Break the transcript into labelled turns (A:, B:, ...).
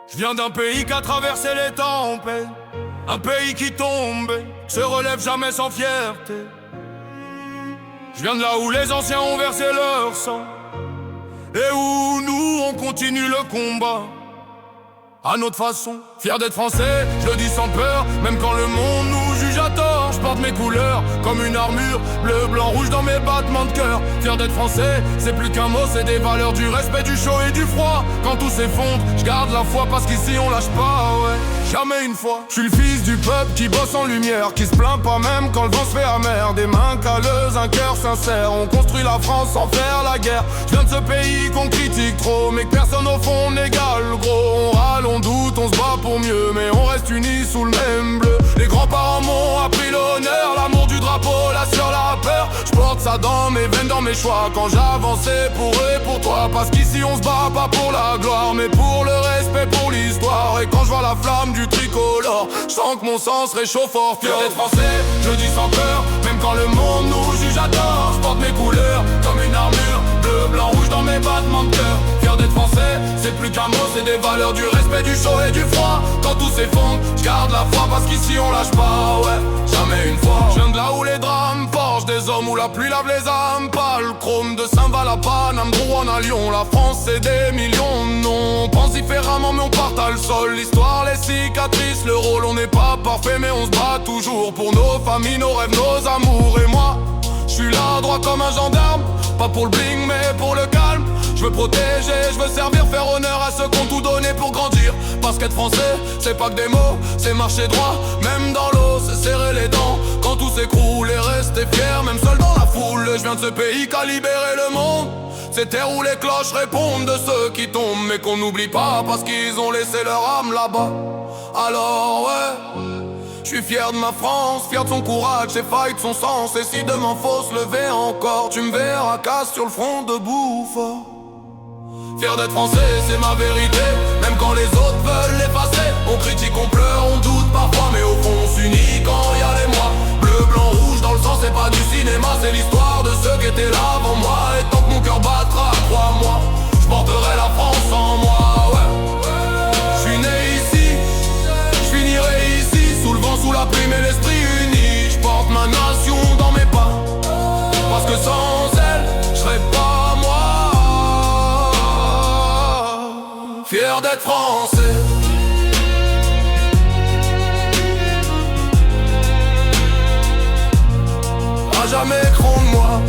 A: Je viens d'un pays qui a traversé les tempêtes, un pays qui tombe, se relève jamais sans fierté. Je viens de là où les anciens ont versé leur sang, et où nous on continue le combat à notre façon. Fier d'être français, je le dis sans peur, même quand le monde nous juge à tort. Je porte mes couleurs comme une armure, bleu, blanc, rouge dans mes battements de cœur. Fier d'être français, c'est plus qu'un mot, c'est des valeurs, du respect, du chaud et du froid. Quand tout s'effondre, je garde la foi parce qu'ici on lâche pas, ouais, jamais une fois. Je suis le fils du peuple qui bosse en lumière, qui se plaint pas même quand le vent se fait amer. Des mains calleuses, un cœur sincère, on construit la France sans faire la guerre. Je viens de ce pays qu'on critique trop, mais que personne au fond n'égale, gros. On râle, on doute, on se bat pour mieux, mais on reste unis sous le même bleu. Les grands-parents m'ont appris l'honneur, l'amour du drapeau, la sueur, la peur. Je porte ça dans mes veines, dans mes choix, quand j'avançais pour eux et pour toi. Parce qu'ici on se bat pas pour la gloire, mais pour le respect, pour l'histoire. Et quand je vois la flamme du tricolore, je sens que mon sang se réchauffe fort. Fier d'être français, je le dis sans peur, même quand le monde nous juge à tort. Je porte mes couleurs comme une armure, bleu, blanc, rouge dans mes battements de cœur. Fier d'être français, c'est plus qu'un mot, c'est des valeurs, du respect, du chaud et du froid. Quand tout s'effondre, je garde la foi parce qu'ici on lâche pas, ouais, jamais une fois. Je viens de là où les drames forgent des hommes, où la pluie lave les âmes, pas le chrome de Saint-Val à Paname, Rouen à Lyon. La France c'est des millions de noms, on pense différemment mais on partage le sol. L'histoire, les cicatrices, le rôle, on n'est pas parfait mais on se bat toujours pour nos familles, nos rêves, nos amours. Et moi, je suis là droit comme un gendarme, pas pour le bling mais pour le calme. Je veux protéger, je veux servir, faire honneur à ceux qui ont tout donné pour grandir. Parce qu'être français, c'est pas que des mots, c'est marcher droit, même dans l'eau, c'est serrer les dents. Quand tout s'écroule et rester fier, même seul dans la foule. Je viens de ce pays qui a libéré le monde, ces terres où les cloches répondent de ceux qui tombent, mais qu'on n'oublie pas parce qu'ils ont laissé leur âme là-bas. Alors ouais, je suis fier de ma France, fier de son courage, ses failles, de son sens. Et si demain faut se lever encore, tu me verras casse sur le front debout fort. Fier d'être français, c'est ma vérité, même quand les autres veulent l'effacer. On critique, on pleure, on doute parfois, mais au fond on s'unit quand y a les mois. Bleu, blanc, rouge dans le sang, c'est pas du cinéma, c'est l'histoire de ceux qui étaient là avant moi. Et tant que mon cœur battra, crois-moi, je porterai la France en moi, ouais. Je suis né ici, je finirai ici, sous le vent, sous la pluie, mais l'esprit uni. Je porte ma nation dans mes pas, parce que sans elle, je serais pas moi. Fier d'être français, à jamais cron de moi.